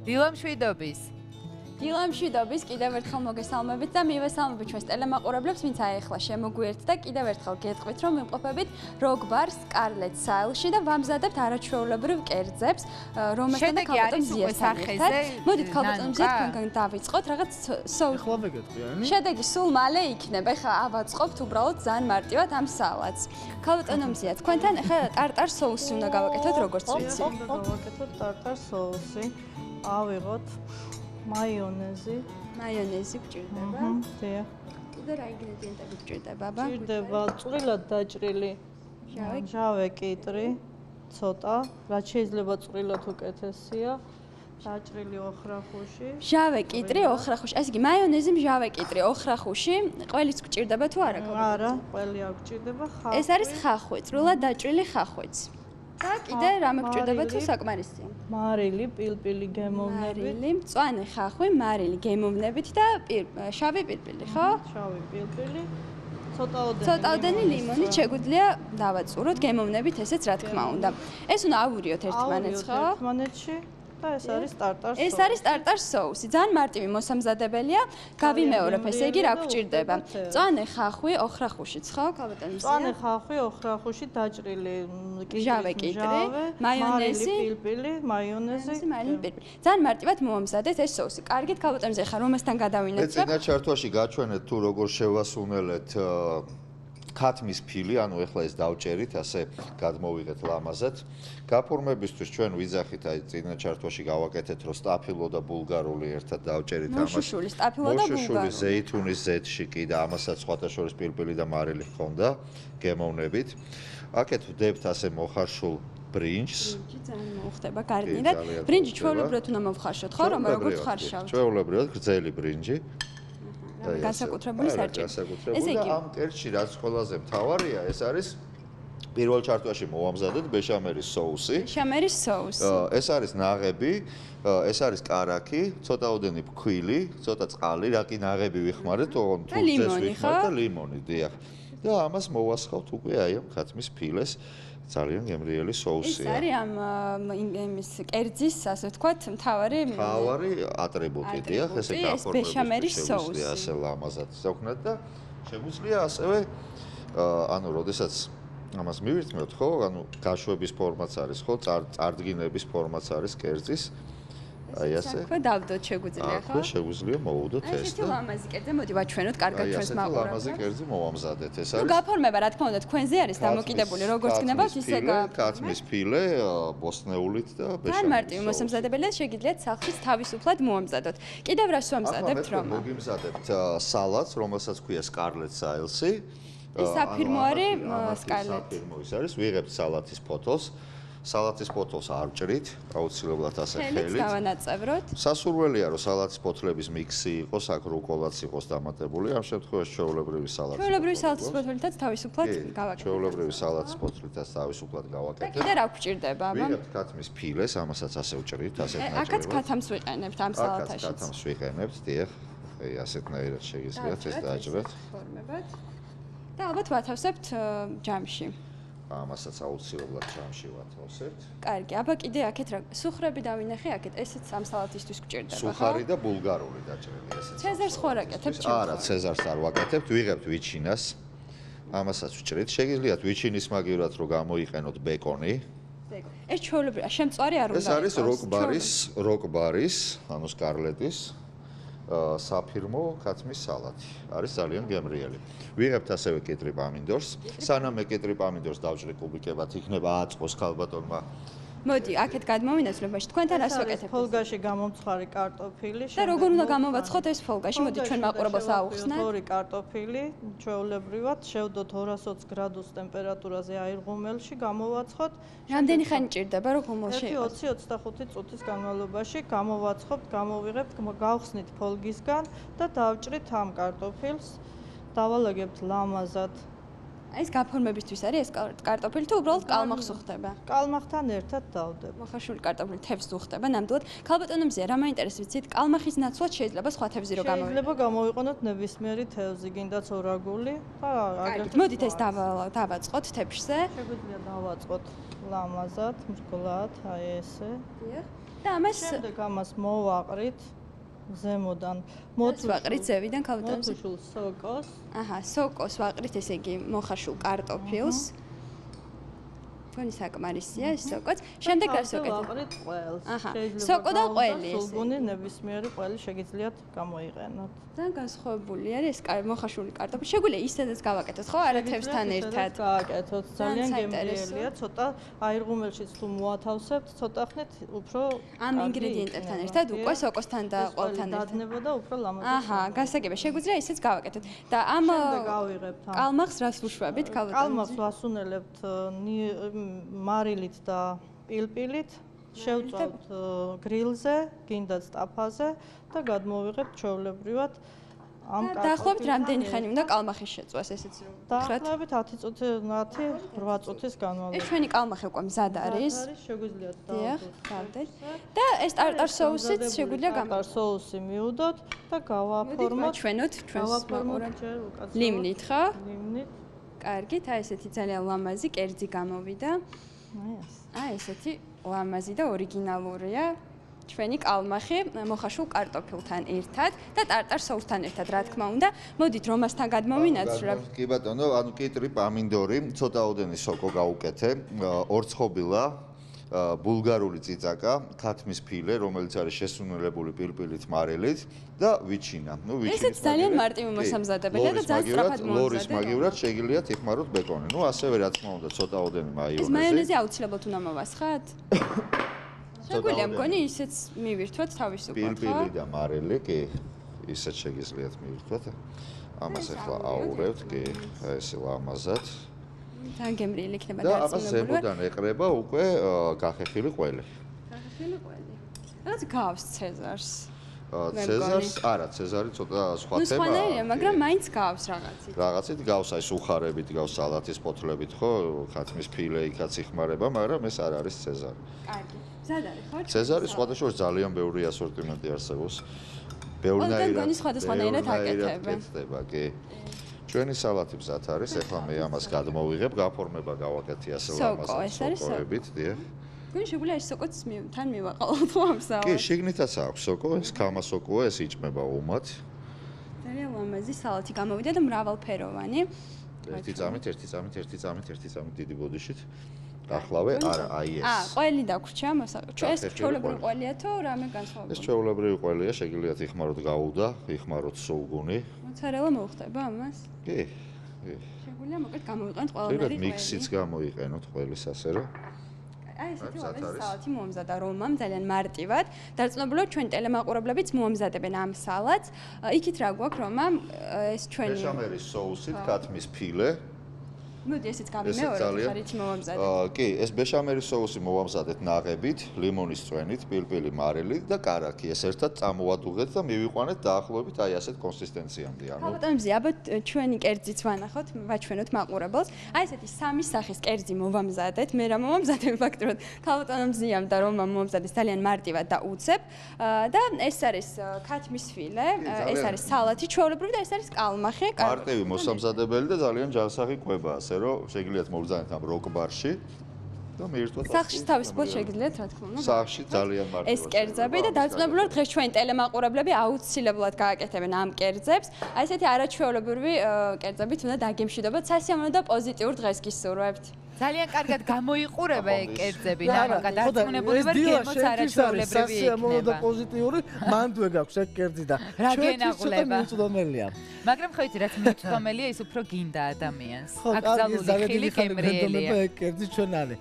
დილამშვიდობის. დილამშვიდობის, კიდევ ერთხელ მოგესალმებით და მივესალმებით ჩვენს ტელემაყურებლებს, ვინც აეხლა შემოგვიერთთ და კიდევ ერთხელ გეტყვით, რომ ვიმყოფებით Rock Bar Scarlet Sail-ში და ვამზადებთ არაჩვეულებრივ კერძებს, რომელთაც ქალბატონ ზიასთან ერთად. მოდით ქალბატონ ზია, თქვენგან დავიწყოთ რაღაც ახლა ვეგეტყვიანი. შედეგი სულ მალე იქნება. ეხლა ავაწყობთ უბრალოდ ძალიან მარტივად ამ სალატს. ქალბატონ ზია, თქვენთან ეხლა ტარტარ соуსი უნდა გავაკეთოთ, როგორც ვიცი. გავაკეთოთ ტარტარ соуსი. ავიღოთ მაიონეზი. მაიონეზი გჭირდება. დიახ. კიდე რა ინგრედიენტები გჭირდება, აბა? გჭირდება წვრილად დაჭრილი ჟავე კიტრი, ცოტა, რაც შეიძლება წვრილად უკეთესია. დაჭრილი ოხრახუში. ჟავე კიტრი, ოხრახუში. ასე იგი, მაიონეზი, ჟავე კიტრი, ოხრახუში. ყველიც გჭირდება თუ არა? არა, ყველი არ გჭირდება. ხახვი. ეს არის ხახვი, წვრილად დაჭრილი ხახვიც. და კიდე რამე გჭირდება თუ საკმარისია? მარილი, პილპილი გემოვნებით. მარილი, მწვანე ხახვი, მარილი გემოვნებით და შავი პილპილი, ხო? შავი პილპილი. ცოტაოდენი. ცოტაოდენი ლიმონი შეგვიძლია დავაწუროთ გემოვნებით, ესეც რა თქმა უნდა. ეს უნდა ავურიოთ ერთმანეთს, ხო? ერთმანეთში. და ეს არის ტარტარ соуსი. ეს არის ტარტარ соуსი. ძალიან მარტივი მოსამზადებელია. გავიმეორებ, ესე იგი, რა გჭირდება? მწვანე ხახვი, ოხრახუშიც, ხო, ქალბატონ ზია? მწვანე ხახვი, ოხრახუში დაჭრილი ჟავე კიტრი, მაიონეზი, პილპილი, მაიონეზი. მარილი, პილპილი. ძალიან მარტივად მომამზადეთ ეს соуსი. კარგით, ქალბატონ ზია, ხა რომასთან გადავინეთ? წინა ჩართვაში გაჩვენეთ თუ როგორ შევასუნელეთ ქათმის ფილი, ანუ ეხლა ეს დავჭერით, ასე გადმოვიღეთ ლამაზად. გაფორმებისთვის ჩვენ ვიძახით, აი წინა ჩართვაში გავაკეთეთ, რომ სტაფილო და ბულგარული ერთად დავჭერით ამას. მოშუშული სტაფილო და ბულგარული. მოშუშული ზეითუნის ზეთში კი და ამასაც სხვათა შორის პილპილი და მარილი ჰქონდა გემოვნებით. აქეთ ვდებთ ასე მოხარშულ ბრინჯს. ბრინჯი ძალიან მოუხდება გარდნიდან. ბრინჯი ჩვეულებრივად უნდა მოვხარშოთ, ხო, რომ როგორც ხარშავთ. ჩვეულებრივად გრძელი ბრინჯი. განსაკუთრებული საჭირო. ესე იგი, ამ კერძში რაც ყველაზე მთავარია, ეს არის პირველ ჩართვაში მოვამზადეთ ბეშამელის соуსი. ბეშამელის соуსი. ეს არის ნაღები, ეს არის კარაქი, ცოტაოდენი ფქვილი, ცოტა წყალი, რა კი ნაღები ვიხმარეთ, ოღონდ თუ წეს ვიხმარეთ და ლიმონი, დიახ. და ამას მოვასხავთ უკვე აი ამ ქათმის ფილეს. ძალიან გემრიელი соуსია. ეს არის ამ იმის კერძის, ასე ვთქვათ, მთავარი ატრიბუტი, დიახ, ესე ბეშამელის соуსი. ასე ლამაზად ზოგნად და შეგვიძლია ასევე ანუ როდესაც ამას მივირთმევთ, ხო, ანუ გაშვების ფორმაც არის, ხო, წარდგინების ფორმაც არის კერძის. აი ასე. აქვე დავდოთ შეგვიძლია, ხო? აქვე შეგვიძლია მოვუდოთ ეს და ესეთი ლამაზი კერძი, მოდი ვაჩვენოთ კარგად ჩვენს მაყურებელს. ლამაზი კერძი მოვამზადეთ, ეს ნუ არის. გაფორმება, რა თქმა უნდა, თქვენზე არის დამოკიდებული, როგორც გნებავთ, ისე ქათმის ფილე, ბოსნეულით და ბეშამელის. ძალიან მარტივი მოსამზადებელია, შეგიძლიათ სახლშიც თავისუფლად მოამზადოთ. კიდევ რას ვამზადებთ, რომ? მოგიმზადებთ სალატს, რომელსაც ქვია Scarlet Sail-ი. ეს საფირმო არის Scarlet. საფირმო ის არის, ვიღებთ სალატის ფოთოლს. სალატის ფოთოლს არ ვჭრით, აუცილებლად ასე ხელით. დავანაწევროთ. სასურველია, რომ სალატის ფოთლების მიქსი იყოს, აქ რუკოლაც იყოს დამატებული. ამ შემთხვევაში ჩვეულებრივი სალატის ფოთლი. ჩვეულებრივი სალატის ფოთლითაც თავისუფლად გავაკეთებთ. ჩვეულებრივი სალატის ფოთლითაც თავისუფლად გავაკეთებთ. კიდე რა გვჭირდება, აბა? ვიღებთ ქათმის ფილეს, ამასაც ასე ვჭრით, ასეთ ნაჭრევად. აქაც ქათამს ვიყენებთ ამ სალათაშიც. აქაც ქათამს ვიყენებთ, დიახ. აი ასეთნაირად შეგიძლიათ ეს დააჭრეთ. ფორმებად. და ალბათ ვათავსებთ ჯამში. ამასაც აუცილებლად ჯამში ვათავსებთ. კარგი, აბა კიდე აქეთ რა სუხრები დავინახე, აქეთ ესეც ამ სალათისთვის გჭირდება, ხო? სუხარი და ბულგარული დაჭრილი ესეც. ცეზარს ხო არ აკეთებთ? არა, ცეზარს არ ვაკეთებთ, ვიღებთ ვიჩინას. ამასაც ვჭრით. შეგიძლიათ ვიჩინის მაგივრად რო გამოიყენოთ ბეკონი. ეს ჩვეულებრივია, შემწვარი არ უნდა ეს არის Rock Bar-ის, ანუ Scarlet-ის საფირმო ქათმის სალატი. არის ძალიან გემრიელი. ვიღებთ ასევე კიტრი პამინდორს. სანამ კიტრი პამინდორს დავჭრი კუბიკებად, იქნება აწყოს ქალბატონმა. მოდი, აქეთ გადმოვინაცვლებაში თქვენთან რას ვაკეთებთ? ფოლგაში გამომცხარი კარტოფილი. და როგორ უნდა გამოვაცხოთ ეს ფოლგაში? მოდი ჩვენ მაყურებელს აუხსნათ. თორი კარტოფილი, ჩვეულებრივად შევდოთ 220 გრადუს ტემპერატურაზე აირღუმელში, გამოვაცხოთ. რამდენი ხანი ჭირდება, რომ ღუმელში იყოს? 20-25 წუთის განმავლობაში გამოვაცხობთ, გამოვიღებთ, გავხსნით ფოლგისგან და დავჭრით ამ კარტოფილს. დავალაგებთ ლამაზად. ეს გაფორმებისთვის არის ეს კარტოფილი თუ უბრალოდ კალმახს უხდება? კალმახთან ერთად დავდებ. მოხარშული კარტოფილი თევზს უხდება ნამდვილად. ქალბატონო მზია, რა მაინტერესებს ვიცით? კალმახის ნაცვლად შეიძლება სხვა თევზი რო გამოვიყენოთ. შეიძლება გამოვიყენოთ ნებისმიერი თევზი, გინდაც ორაგული და აგრეთვე. მოდით ეს დავაწყოთ თეფშზე. შეგვიძლია დავაწყოთ ლამაზად, მრგლად, აი ესე. დიახ. და ამას შემდეგ ამას მოვაყრით ზემოდან ვაყრით ზევიდან ქალბატონზე. მოთუშულ სოკოს. აჰა, სოკოს ვაყრით, ესე იგი მოხარშულ კარტოფილს. თქვენი საკმარისია ეს სოკოც. შემდეგ რას ვაკეთებ? ვაყრით ყველს. აჰა, სოკო და ყველი ესე. სულგუნი ნებისმიერი ყველი შეგიძლიათ გამოიყენოთ. ძალიან განსხვავებული არის ეს მოხარშული კარტოფილი. შეგვიძლია ისედაც გავაკეთოთ, ხო? არათევსთან ერთად. გააკეთოთ. ძალიან საინტერესო. გემრიელია, ცოტა აირღუმელშიც თუ მოათავსებთ, ცოტა ხნით უფრო ამ ინგრედიენტებთან ერთად უკვე სოკოსთან და ყველთან ერთად. დადნება და უფრო ლამაზი. აჰა, გასაგებია. შეგვიძლია ისეც გავაკეთოთ. და ამ შემდეგ ავიღებთ ამ კალმახს რას ვუშვებით, ქალბატონო? კალმახს ვასუნელებთ მარილით და პილპილით, შევწავთ გრილზე, გინდათ ტაფაზე და გადმოვიღებთ ჩვეულებრივად ამ კარტოფილს. დაახლოებით რამდენი ხანი უნდა კალმახის შეწვას, ესეც რომ გითხრათ? დაახლოებით 10 წუთი, 8 წუთის ეს განმავლობაში. ჩვენი კალმახი უკვე მზად არის. შეგვიძლიათ დიახ, დავდოთ. დავდეთ. და ეს ტარტარ სოუსიც შეგვიძლია ტარტარ სოუსი მივუდოთ და გავაფორმოთ. ჩვენოთ ჩვენს გავაფორმოთ ჯერ უკაცრავად. ლიმნით, ხო? ლიმნით. კარგით, აი ესეთი ძალიან ლამაზი კერძი გამოვიდა. აი ესეთი ლამაზი და ორიგინალურია. ჩვენი კალმახი მოხარშულ კარტოფილთან ერთად და ტარტარ სოუსთან ერთად, რა თქმა უნდა. მოდით რომ მასთან გადმოვინაცვლებ. კი ბატონო, ანუ კიტრი, პამინდორი, ცოტაოდენი სოკო გავუკეთე, ორცხობილა, ბულგარული წიწაკა, ქათმის ფილე, რომელიც არის შესუნელებული პილპილით, მარილით და ვიჩინა. ნუ ვიჩინა. ესეც ძალიან მარტივი მოსამზადებელია და ძალიან სწრაფად ლორის მოამზადეთ. მაგივრად შეგიძლიათ იხმაროთ ბეკონი. ნუ ასევე რა თქმა უნდა, ცოტაოდენი ეს მაიონეზი. მაიონეზი აუცილებლად უნდა მოვასხათ? შეგვიძლია მგონი ისეც მივირთვათ თავისუფლად, ხო? პილპილი და მარილი, კი, ისეც შეგიძლიათ მივირთვათ. ამას ახლა აურევთ, კი, ესე ლამაზად. ძალიან გემრიელი იქნება და ამას დარწმუნებული ვარ. ზემოდან ეყრება უკვე გახეხილი ყველი. გახეხილი ყველი. რაც გავს ცეზარს. ცეზარს, არა, ცეზარი ცოტა სხვა ნუ თემაა. სხვანაირია, მაგრამ მაინც გავს რაღაცით. რაღაცით გავს აი სუხარებით, გავს სალათის ფოთლებით, ხო? ქათმის ფილე იქაც იხმარება, მაგრამ ეს არ არის ცეზარი. კარგი. მზად არის, ხო? ცეზარი სხვადასხვა ძალიან ბევრი ასორტიმენტი არსებობს. ყველგან გონი სხვადასხვანაირად აკეთებენ. კეთდება, კი. ჩვენი სალათი მზად არის, ეხლა მე ამას გადმოვიღებ, გაფორმება გავაკეთე ასე სოკო, ეს არის სოკო. სოკოებით, დიახ. გონი შეგვიძლია ეს სოკოც თან მივაყალოთ ხო ამ კი, სალათს? შიგნითაც აქვს სოკო, ეს ქამა სოკოა, ეს იჭმება უმად. ძალიან ლამაზი სალათი გამოვიდა და მრავალფეროვანი. ერთი წამით დიდი ბოდიშით. ახლავე, არა, აი ეს. ყველი დაგვრჩა, ეს ჩვეულებრივი ყველია თუ რამე ეს განსხვავებული? ჩვეულებრივი ყველია, შეგიძლიათ იხმაროთ გაუდა, იხმაროთ სულგუნი. მოცარელა მოუხდება ამას? კი. კი. შეგვიძლია მოკლედ გამოვიყენოთ ხშირად ყველანაირი მიქსიც გამოიყენოთ ყველის ასე რომ. აი ესეთი ლამაზი სალათი მოამზადა რომამ ძალიან მარტივად. დარწმუნებულად ჩვენ ტელემაყურებლებიც მოამზადებენ ამ სალათს. იქით რა გვაქვს რომამ ეს ჩვენი ბეშამელის სოუსით ქათმის ფილე. მოდი ესეც გამიმეოროთ, ხარიცი მოამზადეთ. კი, ეს ბეშამელის სოუსი მოვამზადეთ ნაღებით, ლიმონის წვენით, პილპილი, მარილით და კარაქი. ეს ერთად წამოვადუღეთ და მივიყვანეთ დაახლოებით აი ასეთ კონსისტენციამდე. ანუ ქალბატონ მზი, აბა ჩვენი კერძიც ვანახოთ, ვაჩვენოთ მაყურებელს. აი ესეთი სამი სახის კერძი მოვამზადეთ. მე რა მოვამზადებ ფაქტობრივად. ქალბატონ მზიამ და რომამ მოვამზადეს ძალიან მარტივად და უცებ. და ეს არის ქათმის ფილე, ეს არის სალათი, ჩვეულებრივი და ეს არის კალმახი. მარტივი მოსამზადებელი და ძალიან ჯანსაღი კვებაა, ასე რომ შეგიძლიათ მოვბრძანეთ ამ როკბარში და მიირთვათ. სახში თავისუფლად შეგიძლიათ, რა თქმა უნდა. სახში ძალიან მარტივად. ეს კერძები და დარწმუნებულად დღეს ჩვენი ტელემაყურებლები აუცილებლად გააკეთებენ ამ კერძებს. აი ესეთი არაჩვეულებრივი კერძებით უნდა დაგემშვიდობოთ. სასიამოვნო და პოზიტიურ დღეს გისურვებთ. ძალიან კარგად გამოიყურება კერძები, ნამაგა დარწმუნებული ვარ, გემოც არაჩვეულებრივი იქნება. და იქნება. პოზიტიური მანდვე გაქვს ეგ კერძი და რა გენაღვლება? მიწვდომელია. მაგრამ ხო იცი, რაც მიუწვდომელია, ის უფრო გინდა ადამიანს. ხო, აკრძალული ხილი გემრიელია. ეგ კერძი ჩვენ არის.